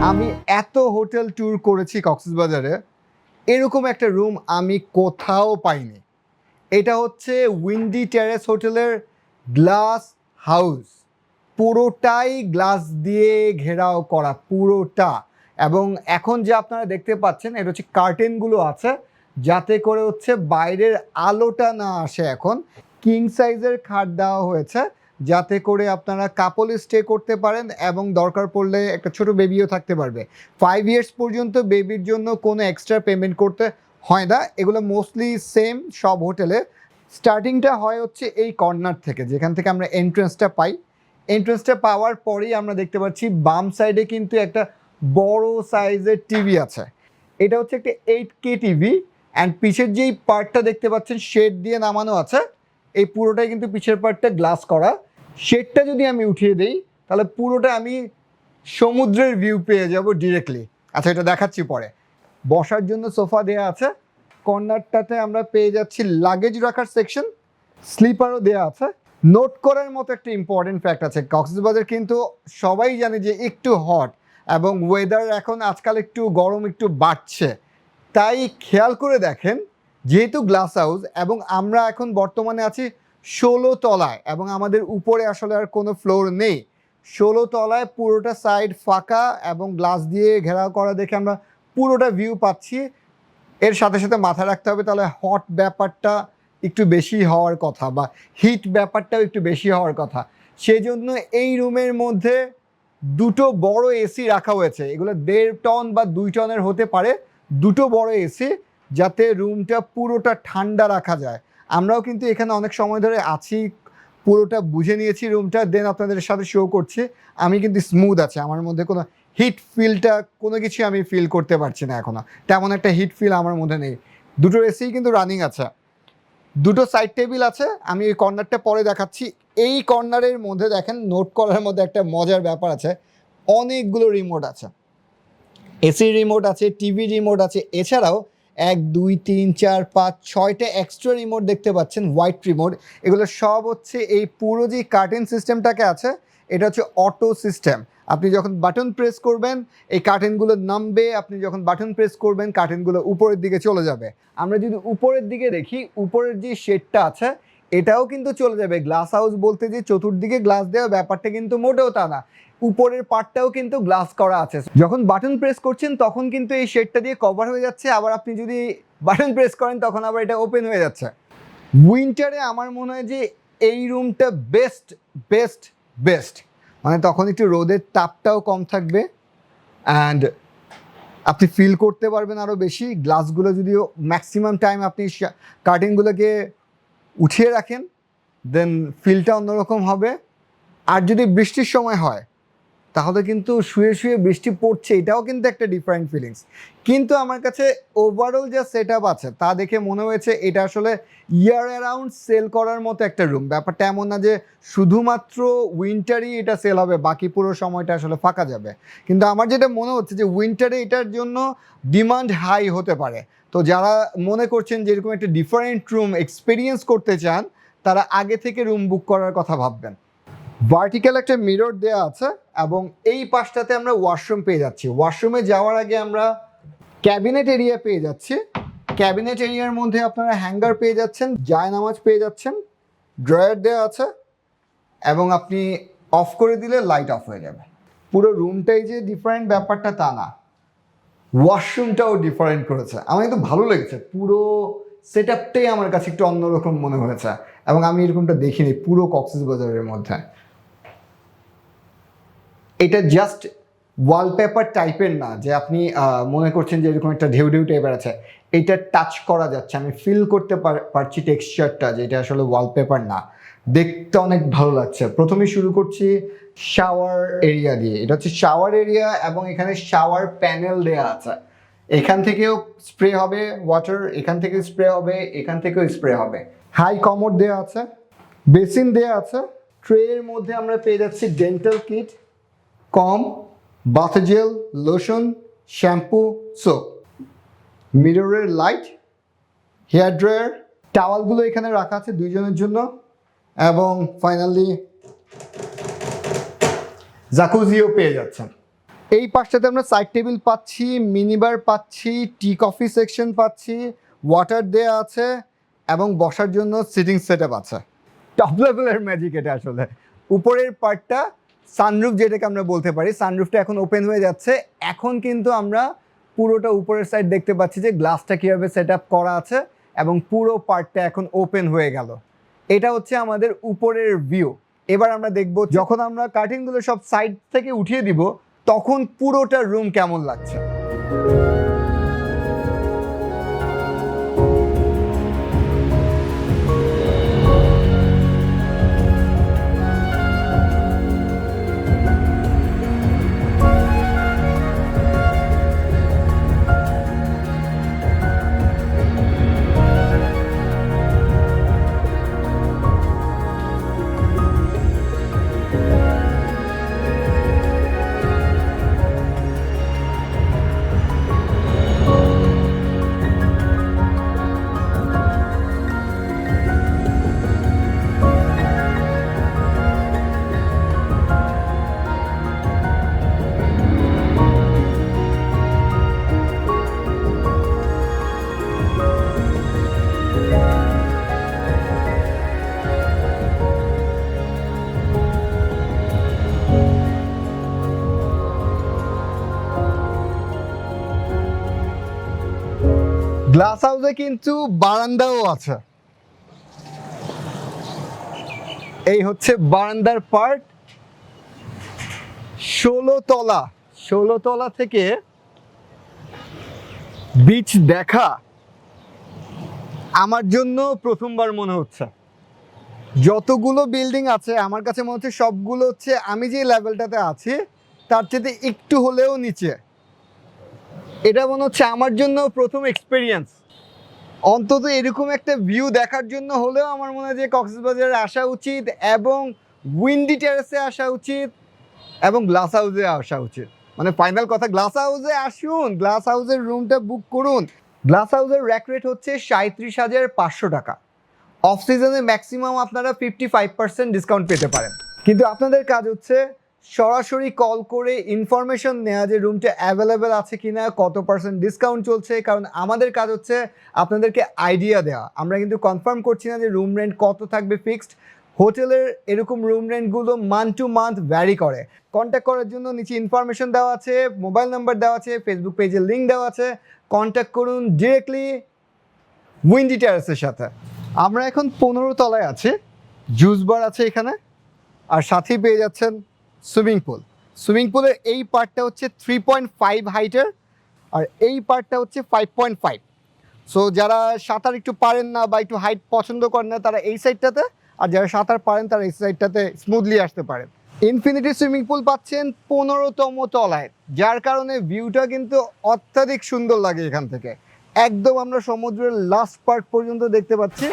আমি এত hotel tour করেছি কক্সবাজারে, এরকম একটা রুম আমি কোথাও পাইনি। এটা হচ্ছে উইন্ডি টেরেস হোটেলের গ্লাস হাউস। পুরোটাই গ্লাস দিয়ে ঘেরাও করা, পুরোটা। এবং এখন যে আপনারা দেখতে পাচ্ছেন এটা হচ্ছে কার্টেনগুলো আছে, যাতে করে হচ্ছে বাইরের আলোটা না আসে। এখন কিং সাইজের খাট দেওয়া হয়েছে, যাতে করে আপনারা কাপলে স্টে করতে পারেন এবং দরকার পড়লে একটা ছোট বেবিও থাকতে পারবে। 5 ইয়ার্স পর্যন্ত বেবির জন্য কোনো এক্সট্রা পেমেন্ট করতে হয় না। এগুলো মোস্টলি সেম সব হোটেলে। স্টার্টিংটা হয় হচ্ছে এই কর্নার থেকে, যেখান থেকে আমরা এন্ট্রেন্সটা পাই। এন্ট্রেন্সটা পাওয়ার পরেই আমরা দেখতে পাচ্ছি বাম সাইডে কিন্তু একটা বড় সাইজের টিভি আছে। এটা হচ্ছে একটা 8K টিভি। অ্যান্ড পিছের যেই পার্টটা দেখতে পাচ্ছেন শেড দিয়ে নামানো আছে, এই পুরোটাই কিন্তু পিছের পার্টটা গ্লাস করা। শেডটা যদি আমি উঠিয়ে দিই তাহলে পুরোটা আমি সমুদ্রের ভিউ পেয়ে যাব ডিরেক্টলি। আচ্ছা, এটা দেখাচ্ছি পরে। বসার জন্য সোফা দেওয়া আছে। কর্নারটাতে আমরা পেয়ে যাচ্ছি লাগেজ রাখার সেকশন, স্লিপারও দেওয়া আছে। নোট করার মতো একটা ইম্পর্টেন্ট ফ্যাক্ট আছে, কক্সবাজার কিন্তু সবাই জানে যে একটু হট এবং ওয়েদার এখন আজকাল একটু গরম একটু বাড়ছে। তাই খেয়াল করে দেখেন, যেহেতু গ্লাস হাউস এবং আমরা এখন বর্তমানে আছি 16 তলায় এবং আমাদের উপরে আসলে আর কোনো ফ্লোর নেই। 16 তলায় পুরোটা সাইড ফাঁকা এবং গ্লাস দিয়ে ঘেরাও করা দেখে আমরা পুরোটা ভিউ পাচ্ছি। এর সাথে সাথে মাথায় রাখতে হবে তাহলে হট ব্যাপারটা একটু বেশি হওয়ার কথা, বা হিট ব্যাপারটাও একটু বেশি হওয়ার কথা। সেই জন্য এই রুমের মধ্যে দুটো বড় এসি রাখা হয়েছে। এগুলো 1.5 টন বা 2 টনের হতে পারে। দুটো বড় এসি, যাতে রুমটা পুরোটা ঠান্ডা রাখা যায়। আমরাও কিন্তু এখানে অনেক সময় ধরে আছি, পুরোটা বুঝে নিয়েছি রুমটা, দেন আপনাদের সাথে শো করছি। আমি কিন্তু স্মুথ আছে, আমার মধ্যে কোনো হিট ফিলটা কোনো কিছু আমি ফিল করতে পারছি না এখনও। তেমন একটা হিট ফিল আমার মধ্যে নেই। দুটো এসি কিন্তু রানিং আছে। দুটো সাইড টেবিল আছে, আমি এই কর্নারটা পরে দেখাচ্ছি। এই কর্নারের মধ্যে দেখেন, নোট করার মধ্যে একটা মজার ব্যাপার আছে, অনেকগুলো রিমোট আছে। এসি রিমোট আছে, টিভি রিমোট আছে, এছাড়াও 1 2 3 4 5 6টা এক্সট্রা রিমোট দেখতে পাচ্ছেন, হোয়াইট রিমোট। এগুলো সব হচ্ছে এই পুরো যে কার্টেন সিস্টেমটাকে আছে, এটা হচ্ছে অটো সিস্টেম। আপনি যখন বাটন প্রেস করবেন এই কার্টেনগুলো নামবে, আপনি যখন বাটন প্রেস করবেন কার্টেনগুলো উপরের দিকে চলে যাবে। আমরা যদি উপরের দিকে দেখি, উপরের যে শেডটা আছে এটাও কিন্তু চলে যাবে। গ্লাস হাউস বলতে যে চতুর্দিকে গ্লাস দেওয়া ব্যাপারটা কিন্তু মোটেও তা না, উপরের পার্টটাও কিন্তু গ্লাস করা আছে। যখন বাটন প্রেস করছেন তখন কিন্তু এই শেডটা দিয়ে কভার হয়ে যাচ্ছে, আবার আপনি যদি বাটন প্রেস করেন তখন আবার এটা ওপেন হয়ে যাচ্ছে। উইন্টারে আমার মনে হয় যে এই রুমটা বেস্ট বেস্ট বেস্ট, মানে তখন একটু রোদের তাপটাও কম থাকবে অ্যান্ড আপনি ফিল করতে পারবেন আরও বেশি। গ্লাসগুলো যদিও ম্যাক্সিমাম টাইম আপনি কার্টেনগুলোকে উঠিয়ে রাখেন, দেন ফিলটা অন্যরকম হবে। আর যদি বৃষ্টির সময় হয় তাহলে কিন্তু শুয়ে শুয়ে বৃষ্টি পড়ছে, এটাও কিন্তু একটা ডিফারেন্ট ফিলিংস। কিন্তু আমার কাছে ওভারঅল যা সেট আপ আছে তা দেখে মনে হয়েছে এটা আসলে ইয়ার অ্যারাউন্ড সেল করার মতো একটা রুম। ব্যাপারটা এমন না যে শুধুমাত্র উইন্টারই এটা সেল হবে, বাকি পুরো সময়টা আসলে ফাঁকা যাবে। কিন্তু আমার যেটা মনে হচ্ছে যে উইন্টারে এটার জন্য ডিমান্ড হাই হতে পারে। তো যারা মনে করছেন যে এরকম একটা ডিফারেন্ট রুম এক্সপিরিয়েন্স করতে চান, তারা আগে থেকে রুম বুক করার কথা ভাববেন। ভার্টিক্যাল একটা মিরর দেওয়া আছে এবং এই পাশটাতে আমরা ওয়াশরুম পেয়ে যাচ্ছি। ওয়াশরুমে যাওয়ার আগে আমরা ক্যাবিনেট এরিয়া পেয়ে যাচ্ছি। ক্যাবিনেট এরিয়ার মধ্যে আপনারা হ্যাঙ্গার পেয়ে যাচ্ছেন, জায়নামাজ পেয়ে যাচ্ছেন, ড্রয়ার দেওয়া আছে এবং আপনি অফ করে দিলে লাইট অফ হয়ে যাবে। পুরো রুমটাই যে ডিফারেন্ট ব্যাপারটা তা না, ওয়াশরুমটাও ডিফারেন্ট করেছে। আমার কিন্তু ভালো লেগেছে, পুরো সেট আপটাই আমার কাছে একটু অন্যরকম মনে হয়েছে এবং আমি এরকমটা দেখিনি পুরো কক্সবাজারের মধ্যে। এটা জাস্ট ওয়ালপেপার টাইপের না যে আপনি মনে করছেন যে এরকম একটা ঢেউ ঢেউ টাইপের আছে। এটা টাচ করা যাচ্ছে, আমি ফিল করতে পারছি টেক্সচারটা, যে এটা আসলে ওয়ালপেপার না। দেখতে অনেক ভালো লাগছে। প্রথমেই শুরু করছি শাওয়ার এরিয়া দিয়ে। এটা হচ্ছে শাওয়ার এরিয়া এবং এখানে শাওয়ার প্যানেল দেওয়া আছে। এখান থেকেও স্প্রে হবে ওয়াটার, এখান থেকে স্প্রে হবে, এখান থেকেও স্প্রে হবে। হাই কমোড দেওয়া আছে, বেসিন দেওয়া আছে। ট্রের মধ্যে আমরা পেয়ে যাচ্ছি dental kit, comb, bath gel, lotion, shampoo, soap, মিররের লাইট, হেয়ার ড্রায়ার, টাওয়ালগুলো এখানে রাখা আছে দুইজনের জন্য এবং ফাইনালি জাকুজিও পেয়ে যাচ্ছেন। এই পাশটাতে আমরা সাইড টেবিল পাচ্ছি, মিনিবার পাচ্ছি, টি কফি সেকশন পাচ্ছি, ওয়াটার দেয়া আছে এবং বসার জন্য সিটিং সেটআপ আছে। টপ লেভেলের ম্যাজিক এটা আসলে। উপরের পার্টটা সানরুফ যেটাকে আমরা বলতে পারি, সানরুফটা এখন ওপেন হয়ে যাচ্ছে। এখন কিন্তু আমরা পুরোটা উপরের সাইড দেখতে পাচ্ছি যে গ্লাসটা কীভাবে সেট আপ করা আছে এবং পুরো পার্টটা এখন ওপেন হয়ে গেল। এটা হচ্ছে আমাদের উপরের ভিউ। এবার আমরা দেখব যখন আমরা কার্টেনগুলো সব সাইড থেকে উঠিয়ে দিব তখন পুরোটা রুম কেমন লাগছে। গ্লাস হাউসে কিন্তু বারান্দাও আছে। এই হচ্ছে বারান্দার পার্ট। 16 তলা থেকে বিচ দেখা আমার জন্য প্রথমবার মনে হচ্ছে। যতগুলো বিল্ডিং আছে আমার কাছে মনে হচ্ছে সবগুলো হচ্ছে আমি যে লেভেলটাতে আছি তার চেয়ে একটু হলেও নিচে। এটা মনে হচ্ছে আমার জন্য প্রথম এক্সপেরিয়েন্স। অন্তত এরকম একটা ভিউ দেখার জন্য হলেও আমার মনে হয় যে কক্সবাজারে আসা উচিত এবং উইন্ডি টেরেসে আসা উচিত এবং গ্লাস হাউসে আসা উচিত। মানে ফাইনাল কথা, গ্লাস হাউসে আসুন, গ্লাস হাউসের রুমটা বুক করুন। গ্লাস হাউসের র্যাক রেট হচ্ছে 37,500 টাকা। অফ সিজনে ম্যাক্সিমাম আপনারা 55% ডিসকাউন্ট পেতে পারেন। কিন্তু আপনাদের কাজ হচ্ছে সরাসরি কল করে ইনফরমেশন নেওয়া যে রুমটা অ্যাভেলেবেল আছে কিনা, কত পার্সেন্ট ডিসকাউন্ট চলছে। কারণ আমাদের কাজ হচ্ছে আপনাদেরকে আইডিয়া দেওয়া। আমরা কিন্তু কনফার্ম করছি না যে রুম রেন্ট কত থাকবে ফিক্সড। হোটেলের এরকম রুম রেন্টগুলো মান্থ টু মান্থ ভ্যারি করে। কন্ট্যাক্ট করার জন্য নিচে ইনফরমেশন দেওয়া আছে, মোবাইল নাম্বার দেওয়া আছে, ফেসবুক পেজের লিঙ্ক দেওয়া আছে। কন্ট্যাক্ট করুন ডিরেক্টলি উইন্ডি টেরেসের সাথে। আমরা এখন 15 তলায় আছি, জুস বার আছে এখানে, আর সাথেই পেয়ে যাচ্ছেন সুইমিং পুল। সুইমিং পুলের এই পার্টটা হচ্ছে 3.5 হাইটের আর এই পার্টটা হচ্ছে 5.5। সো যারা সাঁতার একটু পারেন না বা একটু হাইট পছন্দ করেন না তারা এই সাইডটাতে, আর যারা সাঁতার পারেন তারা এই সাইডটাতে স্মুথলি আসতে পারেন। ইনফিনিটি সুইমিং পুল পাচ্ছেন 15তম তলায়, যার কারণে ভিউটা কিন্তু অত্যাধিক সুন্দর লাগে এখান থেকে। একদম আমরা সমুদ্রের লাস্ট পার্ট পর্যন্ত দেখতে পাচ্ছি।